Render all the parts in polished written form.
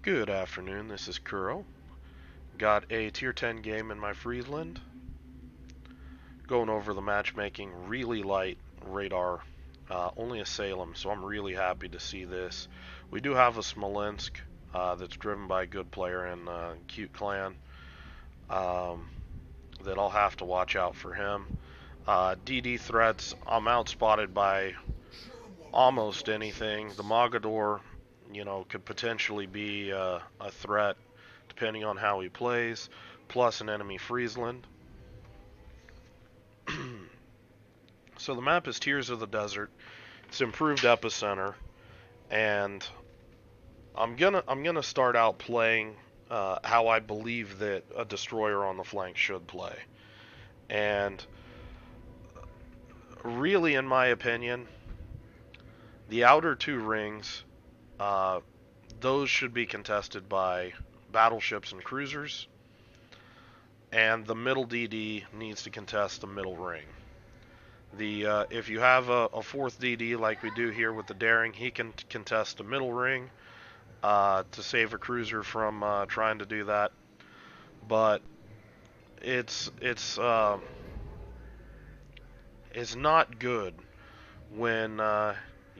Good afternoon, this is Kuro. Got a tier 10 game in my Friesland. Going over the matchmaking, really light radar, only a Salem, so I'm really happy to see this. We do have a Smolensk that's driven by a good player in Cute Clan um, that I'll have to watch out for him. DD threats, I'm outspotted by almost anything. The Mogador, could potentially be a threat depending on how he plays, plus an enemy Friesland. So the map is Tears of the Desert. It's improved Epicenter, and I'm gonna start out playing how I believe that a destroyer on the flank should play. And really, in my opinion, the outer two rings, uh, those should be contested by battleships and cruisers, and the middle DD needs to contest the middle ring. The If you have a fourth DD like we do here with the Daring, he can contest the middle ring to save a cruiser from trying to do that. But it's it's uh, it's not good when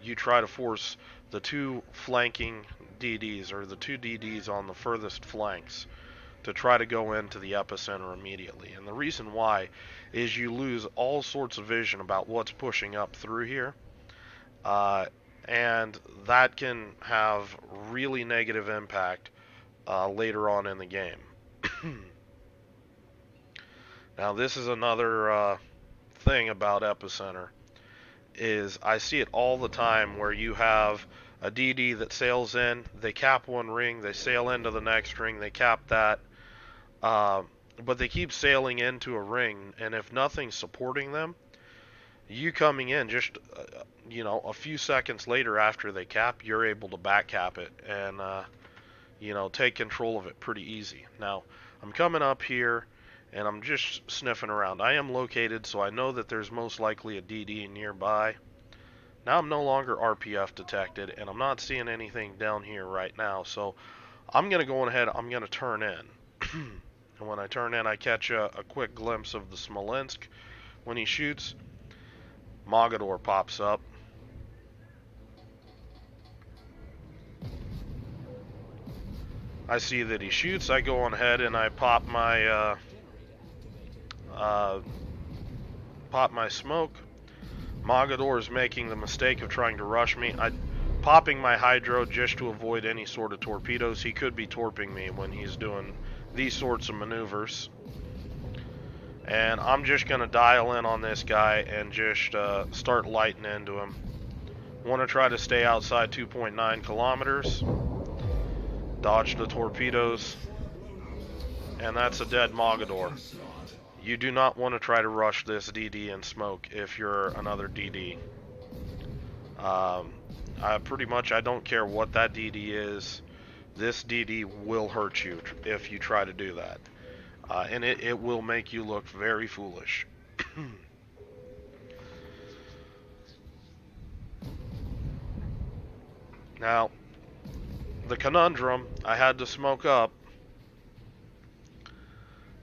you try to force the two flanking DDs or the two DDs on the furthest flanks to try to go into the epicenter immediately. And the reason why is you lose all sorts of vision about what's pushing up through here. Uh, and that can have really negative impact later on in the game. Now, this is another thing about Epicenter is I see it all the time where you have a DD that sails in, they cap one ring, they sail into the next ring, they cap that, uh, but they keep sailing into a ring, and if nothing's supporting them, you coming in just a few seconds later after they cap, you're able to back cap it and take control of it pretty easy. Now, I'm coming up here and I'm just sniffing around. I am located, so I know that there's most likely a DD nearby. Now I'm no longer RPF detected, and I'm not seeing anything down here right now, so I'm going to go ahead, I'm going to turn in. And when I turn in, I catch a quick glimpse of the Smolensk. When he shoots, Mogador pops up. I see that he shoots. I go on ahead and I uh, pop my smoke. Mogador is making the mistake of trying to rush me. Popping my hydro just to avoid any sort of torpedoes. He could be torping me when he's doing these sorts of maneuvers. And I'm just going to dial in on this guy and just start lighting into him. Want to try to stay outside 2.9 kilometers. Dodge the torpedoes. And that's a dead Mogador. You do not want to try to rush this DD and smoke if you're another DD. I don't care what that DD is. This DD will hurt you if you try to do that. And it will make you look very foolish. Now, the conundrum, I had to smoke up.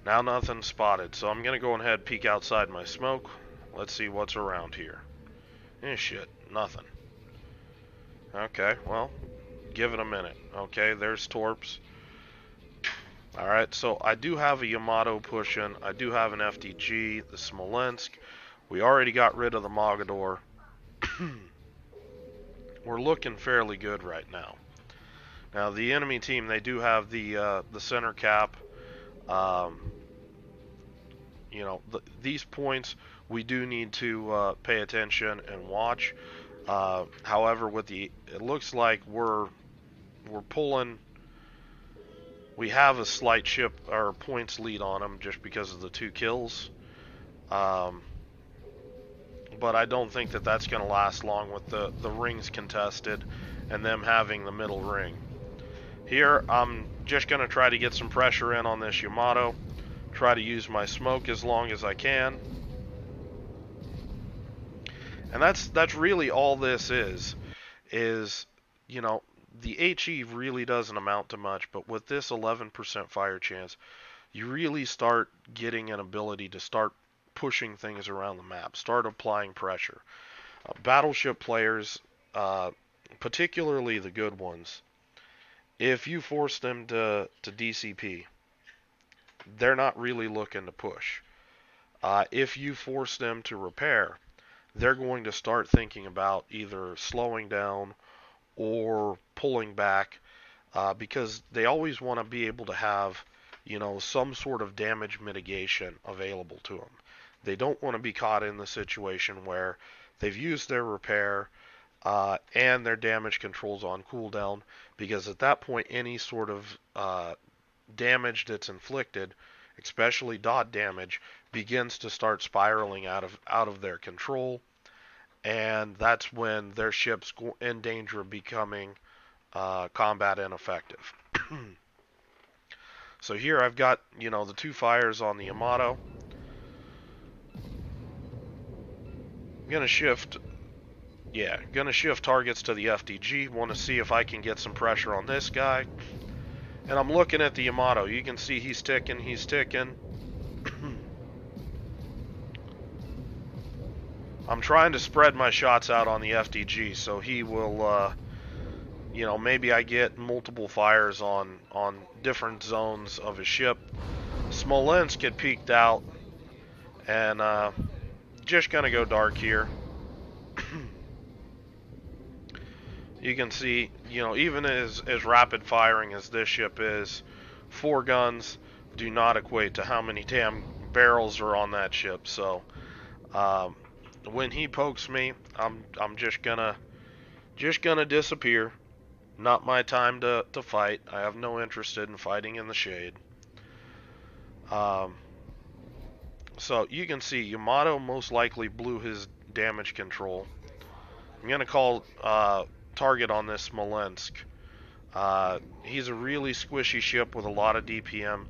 Now nothing's spotted, so I'm going to go ahead and peek outside my smoke. Let's see what's around here. Shit, nothing. Okay, well, give it a minute. Okay, there's torps. Alright, so I do have a Yamato pushing. I do have an FDG, the Smolensk. We already got rid of the Mogador. We're looking fairly good right now. Now, the enemy team, they do have the center cap. These points we do need to pay attention and watch. However, it looks like we're pulling. We have a slight ship or points lead on them just because of the 2 kills. But I don't think that that's going to last long with the rings contested and them having the middle ring. Here, I'm just going to try to get some pressure in on this Yamato. Try to use my smoke as long as I can. And that's really all this is the HE really doesn't amount to much, but with this 11% fire chance, you really start getting an ability to start pushing things around the map, start applying pressure. Battleship players, uh, particularly the good ones, if you force them to DCP, they're not really looking to push. If you force them to repair, they're going to start thinking about either slowing down or pulling back, because they always want to be able to have, some sort of damage mitigation available to them. They don't want to be caught in the situation where they've used their repair, and their damage controls on cooldown, because at that point, any sort of damage that's inflicted, especially dot damage, begins to start spiraling out of their control, and that's when their ship's in danger of becoming combat ineffective. So here I've got, the two fires on the Yamato. I'm gonna shift targets to the FDG. Want to see if I can get some pressure on this guy. And I'm looking at the Yamato. You can see he's ticking. I'm trying to spread my shots out on the FDG so he will, maybe I get multiple fires on different zones of his ship. Smolensk had peeked out, and just gonna go dark here. You can see, even as rapid firing as this ship is, 4 guns do not equate to how many damn barrels are on that ship. So when he pokes me, I'm just gonna disappear. Not my time to fight. I have no interest in fighting in the shade. So you can see Yamato most likely blew his damage control. I'm gonna call target on this Smolensk. He's a really squishy ship with a lot of DPM.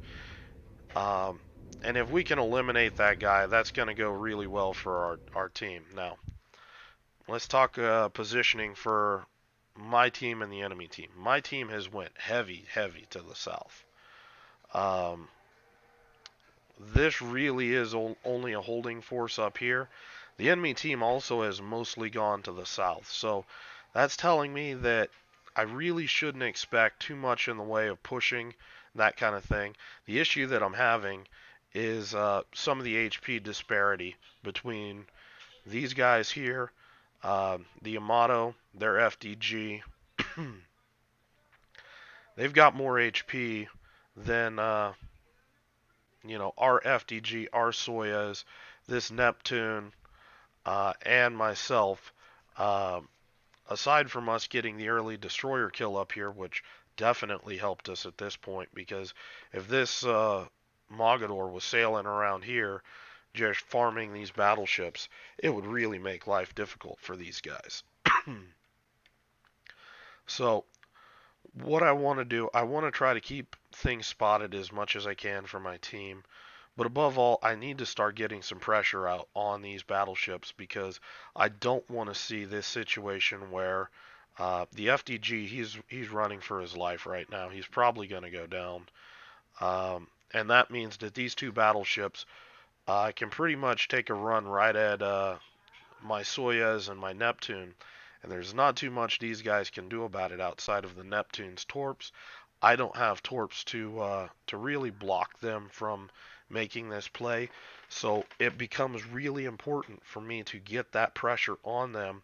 And if we can eliminate that guy, that's going to go really well for our team. Now, let's talk positioning for my team and the enemy team. My team has went heavy to the south. This really is only a holding force up here. The enemy team also has mostly gone to the south. So that's telling me that I really shouldn't expect too much in the way of pushing, that kind of thing. The issue that I'm having is some of the HP disparity between these guys here, the Yamato, their FDG. They've got more HP than our FDG, our Soyuz, this Neptune, and myself. Aside from us getting the early destroyer kill up here, which definitely helped us at this point, because if this Mogador was sailing around here just farming these battleships, it would really make life difficult for these guys. So what I want to do, I want to try to keep things spotted as much as I can for my team. But above all, I need to start getting some pressure out on these battleships, because I don't want to see this situation where the FDG, he's running for his life right now. He's probably going to go down. And that means that these two battleships can pretty much take a run right at my Soyuz and my Neptune. And there's not too much these guys can do about it outside of the Neptune's torps. I don't have torps to really block them from making this play. So it becomes really important for me to get that pressure on them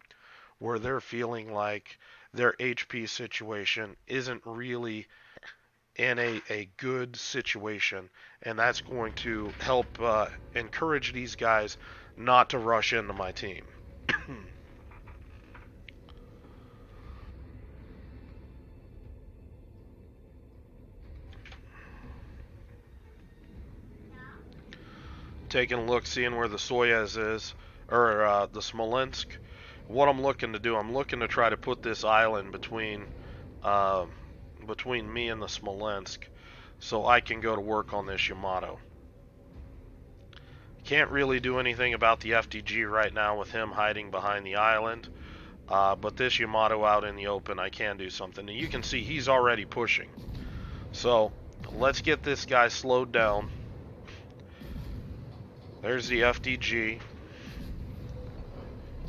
where they're feeling like their HP situation isn't really in a good situation, and that's going to help encourage these guys not to rush into my team. Taking a look, seeing where the Soyuz is, or the Smolensk. What I'm looking to do, I'm looking to try to put this island uh, between me and the Smolensk, so I can go to work on this Yamato. Can't really do anything about the FDG right now with him hiding behind the island. But this Yamato out in the open, I can do something. And you can see he's already pushing. So let's get this guy slowed down. There's the FDG.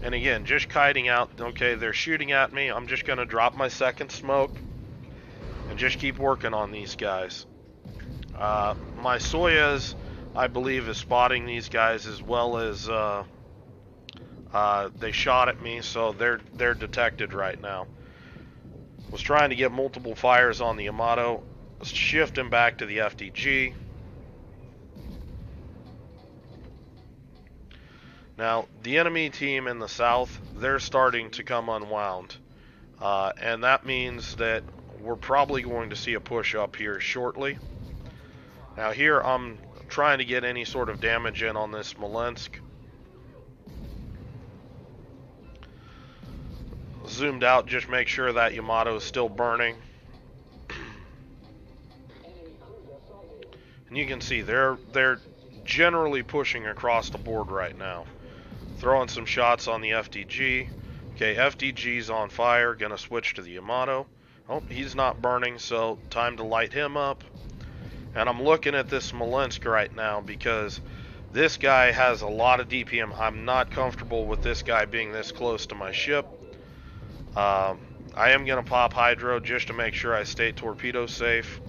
And again, just kiting out. Okay, they're shooting at me. I'm just going to drop my second smoke and just keep working on these guys. My Soyuz, I believe, is spotting these guys as well as they shot at me, so they're detected right now. Was trying to get multiple fires on the Yamato, shifting back to the FDG. Now, the enemy team in the south, they're starting to come unwound. And that means that we're probably going to see a push up here shortly. Now here, I'm trying to get any sort of damage in on this Smolensk. Zoomed out, just make sure that Yamato is still burning. And you can see they're generally pushing across the board right now. Throwing some shots on the FDG. Okay, FDG's on fire. Gonna switch to the Yamato. Oh, he's not burning, so time to light him up. And I'm looking at this Smolensk right now because this guy has a lot of DPM. I'm not comfortable with this guy being this close to my ship. I am gonna pop Hydro just to make sure I stay torpedo safe.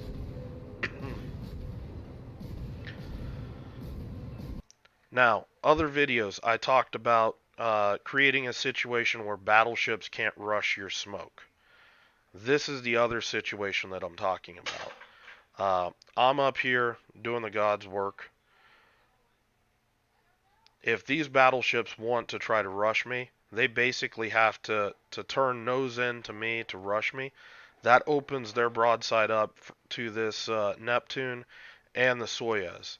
Now, other videos I talked about creating a situation where battleships can't rush your smoke. This is the other situation that I'm talking about. I'm up here doing the God's work. If these battleships want to try to rush me, they basically have to turn nose in to me to rush me. That opens their broadside up to this Neptune and the Soyuz.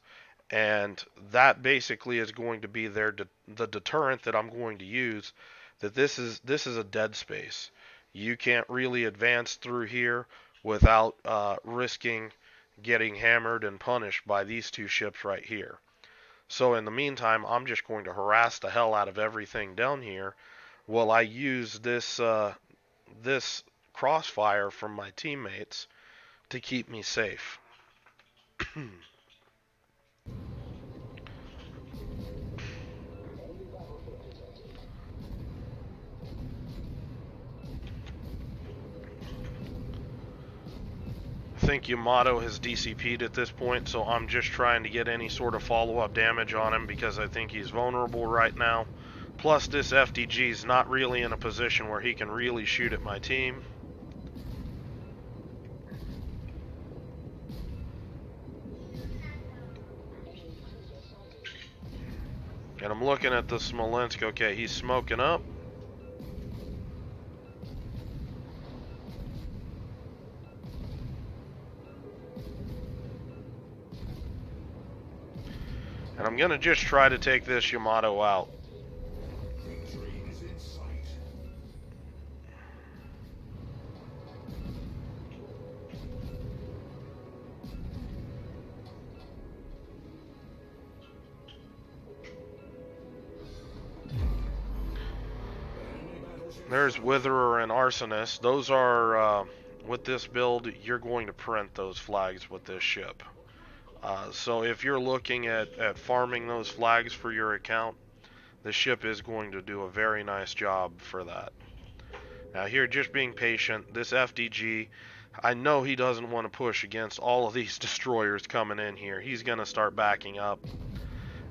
And that basically is going to be the deterrent that I'm going to use, that this is a dead space. You can't really advance through here without risking getting hammered and punished by these two ships right here. So in the meantime, I'm just going to harass the hell out of everything down here while I use this this crossfire from my teammates to keep me safe. I think Yamato has DCP'd at this point, so I'm just trying to get any sort of follow-up damage on him because I think he's vulnerable right now. Plus, this FDG is not really in a position where he can really shoot at my team. And I'm looking at the Smolensk. Okay, he's smoking up. And I'm going to just try to take this Yamato out. There's Witherer and Arsonist. Those are, with this build, you're going to print those flags with this ship. So if you're looking at farming those flags for your account, the ship is going to do a very nice job for that. Now here, just being patient, this FDG, I know he doesn't want to push against all of these destroyers coming in here. He's going to start backing up.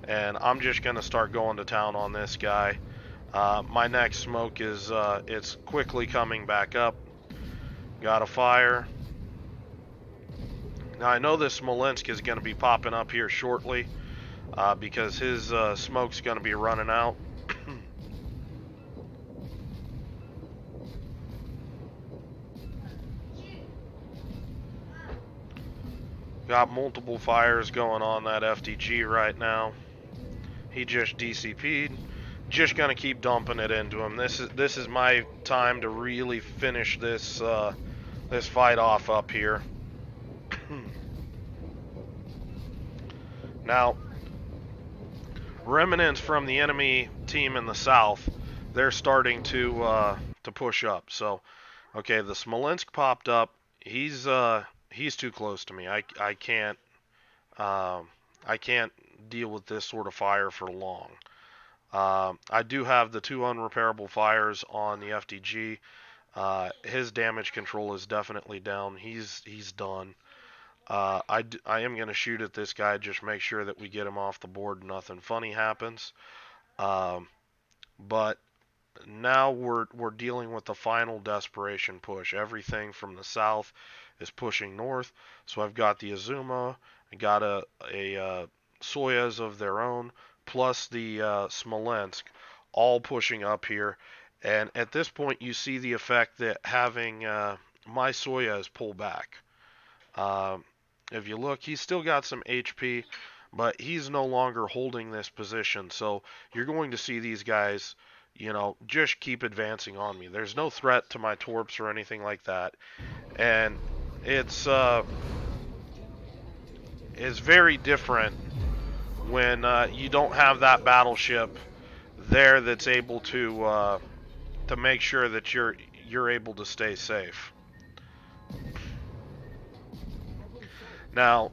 And I'm just going to start going to town on this guy. My next smoke is, it's quickly coming back up. Got a fire. Now I know this Smolensk is going to be popping up here shortly because his smoke's going to be running out. Got multiple fires going on that FDG right now. He just DCP'd. Just going to keep dumping it into him. This is my time to really finish this this fight off up here. Now, remnants from the enemy team in the south, they're starting to to push up. So, okay, the Smolensk popped up. He's too close to me. Um, I can't deal with this sort of fire for long. I do have the two unrepairable fires on the FDG. His damage control is definitely down. He's done. I am going to shoot at this guy, just make sure that we get him off the board, nothing funny happens. Um, but now we're dealing with the final desperation push. Everything from the south is pushing north. So I've got the Azuma, I got a Soyuz of their own, plus the Smolensk, all pushing up here. And at this point, you see the effect that having my Soyuz pull back. Um, if you look, he's still got some HP, but he's no longer holding this position. So you're going to see these guys, just keep advancing on me. There's no threat to my torps or anything like that, and it's very different when you don't have that battleship there that's able to make sure that you're able to stay safe. Now,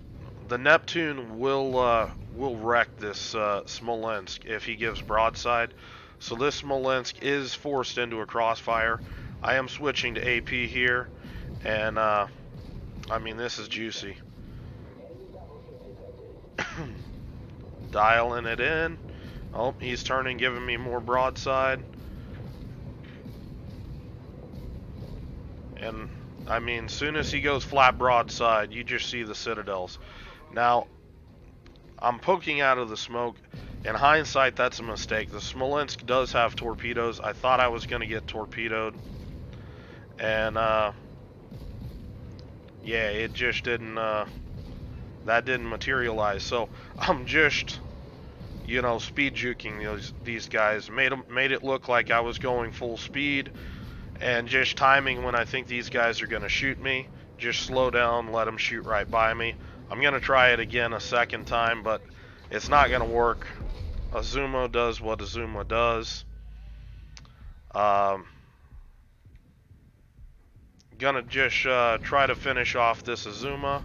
the Neptune will wreck this Smolensk if he gives broadside. So this Smolensk is forced into a crossfire. I am switching to AP here, and I mean, this is juicy. Dialing it in. Oh, he's turning, giving me more broadside. And I mean, soon as he goes flat broadside, you just see the citadels. Now, I'm poking out of the smoke. In hindsight, that's a mistake. The Smolensk does have torpedoes. I thought I was going to get torpedoed. And, yeah, it just didn't, that didn't materialize. So, I'm just, speed juking these guys. Made it look like I was going full speed. And just timing when I think these guys are going to shoot me. Just slow down, let them shoot right by me. I'm going to try it again a second time, but it's not going to work. Azuma does what Azuma does. Gonna just try to finish off this Azuma.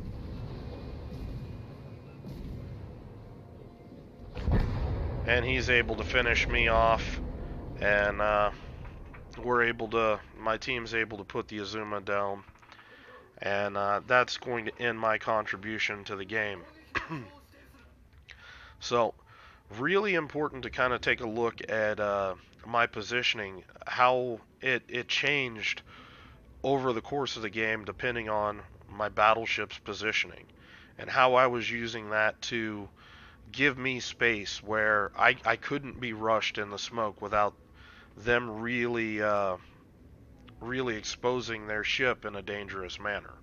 And he's able to finish me off. And my team's able to put the Azuma down. And that's going to end my contribution to the game. So, really important to kind of take a look at my positioning, how it changed over the course of the game depending on my battleship's positioning, and how I was using that to give me space where I couldn't be rushed in the smoke without them really exposing their ship in a dangerous manner.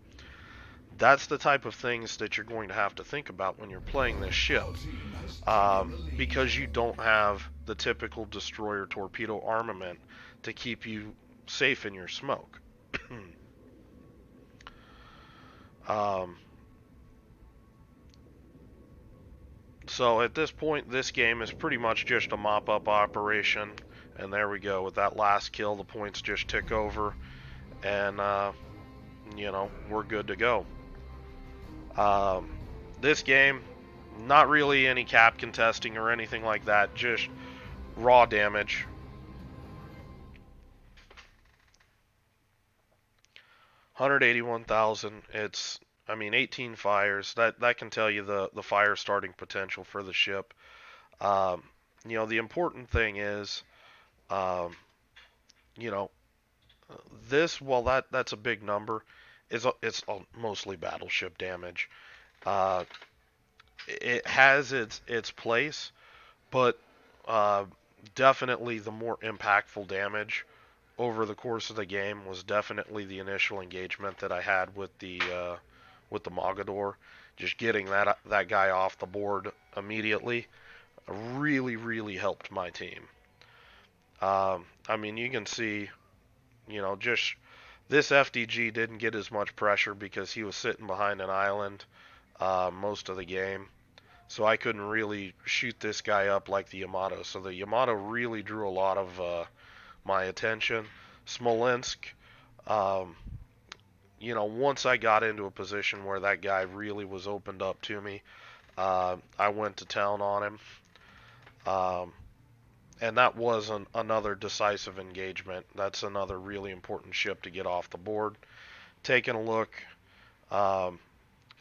That's the type of things that you're going to have to think about when you're playing this ship, because you don't have the typical destroyer torpedo armament to keep you safe in your smoke. um, so at this point, this game is pretty much just a mop-up operation, and there we go. With that last kill, the points just tick over, and we're good to go. This game, not really any cap contesting or anything like that, just raw damage. $181,000. It's, I mean, 18 fires. That can tell you the fire starting potential for the ship. The important thing is, um, you know, this, while that's a big number, it's mostly battleship damage. Uh, it has its place, but uh, definitely the more impactful damage over the course of the game was definitely the initial engagement that I had with the Mogador. Just getting that guy off the board immediately really helped my team. I mean, you can see, just this FDG didn't get as much pressure because he was sitting behind an island most of the game. So I couldn't really shoot this guy up like the Yamato. So the Yamato really drew a lot of my attention. Smolensk, um, once I got into a position where that guy really was opened up to me, I went to town on him. Um, and that was another decisive engagement. That's another really important ship to get off the board. Taking a look, um,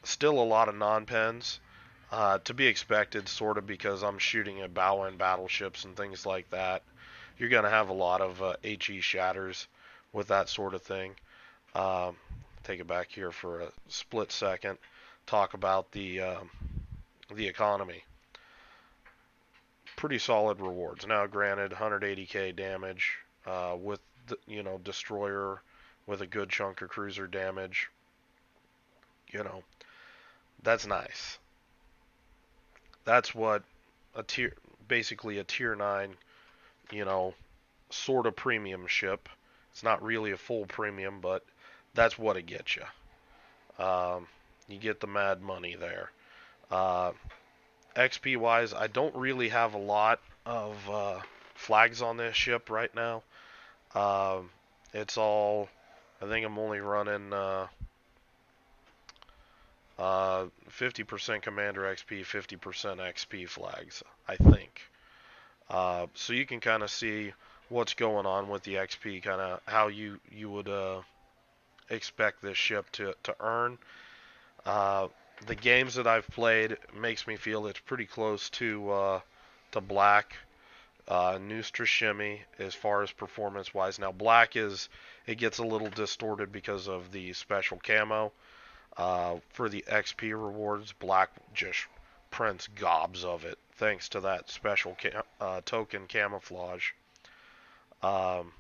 still a lot of non-pens. To be expected, sort of, because I'm shooting at bow-end battleships and things like that. You're going to have a lot of HE shatters with that sort of thing. Um, take it back here for a split second. Talk about the economy. Pretty solid rewards. Now, granted, 180k damage with destroyer with a good chunk of cruiser damage. You know, that's nice. That's what a tier, basically a tier 9, you know, sort of premium ship. It's not really a full premium, but that's what it gets you. You get the mad money there. Uh, XP wise, I don't really have a lot of flags on this ship right now. It's all, I think I'm only running 50% Commander XP, 50% XP flags, I think. So you can kind of see what's going on with the XP, kind of how you would expect this ship to earn. Uh, the games that I've played makes me feel it's pretty close to Black. Nustra Shimmy as far as performance wise. Now Black it gets a little distorted because of the special camo. For the XP rewards, Black just prints gobs of it thanks to that special token camouflage. Um,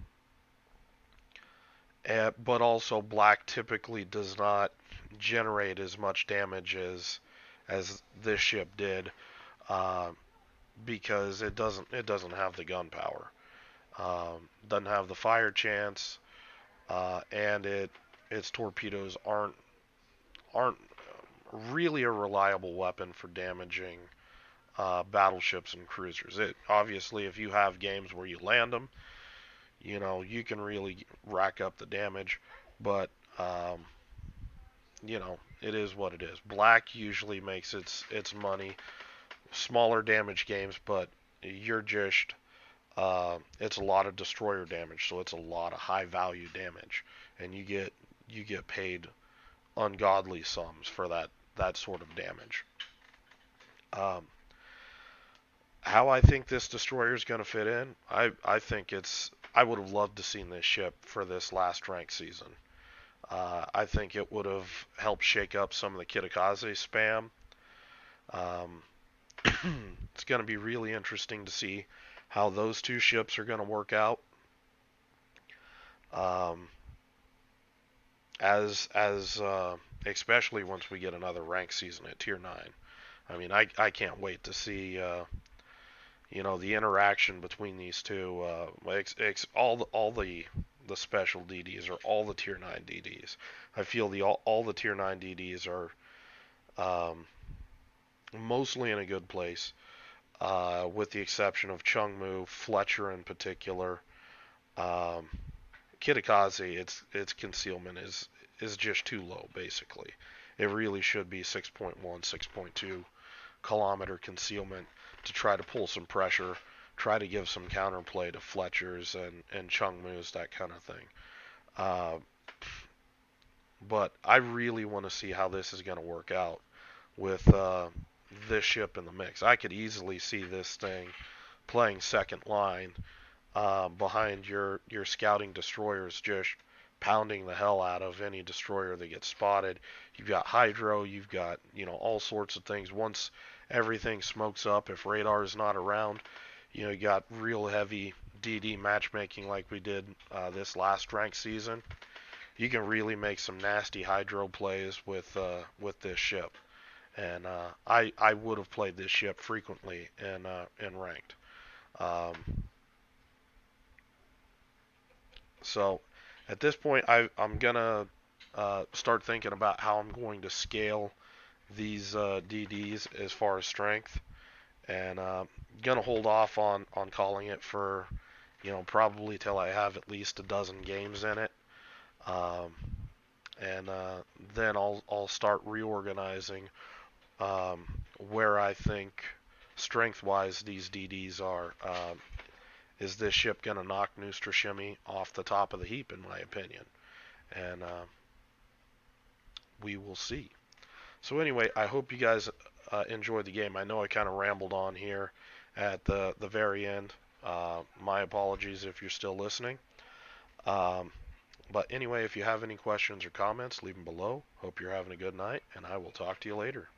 but also Black typically does not generate as much damage as this ship did, uh, because it doesn't have the gunpowder. Doesn't have the fire chance, and its torpedoes aren't really a reliable weapon for damaging battleships and cruisers. It obviously, if you have games where you land them, you can really rack up the damage, but it is what it is. Black usually makes its money smaller damage games, but you're just it's a lot of destroyer damage, so it's a lot of high value damage, and you get paid ungodly sums for that sort of damage. Um, how I think this destroyer is going to fit in, I think I would have loved to seen this ship for this last rank season. I think it would have helped shake up some of the Kitakaze spam. Um, it's going to be really interesting to see how those two ships are going to work out. Um, as especially once we get another rank season at tier 9. I mean, I can't wait to see the interaction between these two. All the special DDs or all the tier 9 DDs. I feel all the tier 9 DDs are mostly in a good place, with the exception of Chungmu, Fletcher in particular. Um, Kitakaze, its concealment is just too low. Basically, it really should be 6.1, 6.2 kilometer concealment to try to pull some pressure, try to give some counterplay to Fletcher's and Chungmu's, that kind of thing. Uh, but I really want to see how this is going to work out with this ship in the mix. I could easily see this thing playing second line, behind your scouting destroyers, just pounding the hell out of any destroyer that gets spotted. You've got hydro, you've got all sorts of things. Once everything smokes up, if radar is not around, you got real heavy DD matchmaking like we did this last rank season. You can really make some nasty hydro plays with this ship, and I would have played this ship frequently in ranked. Um, So at this point, I'm gonna start thinking about how I'm going to scale these DDs as far as strength, and gonna hold off on calling it for probably till I have at least a dozen games in it. Um, and then I'll start reorganizing um, where I think strength-wise these DDs are. Is this ship going to knock Noostrashimi off the top of the heap, in my opinion? And we will see. So anyway, I hope you guys enjoyed the game. I know I kind of rambled on here at the very end. My apologies if you're still listening. Um, but anyway, if you have any questions or comments, leave them below. Hope you're having a good night, and I will talk to you later.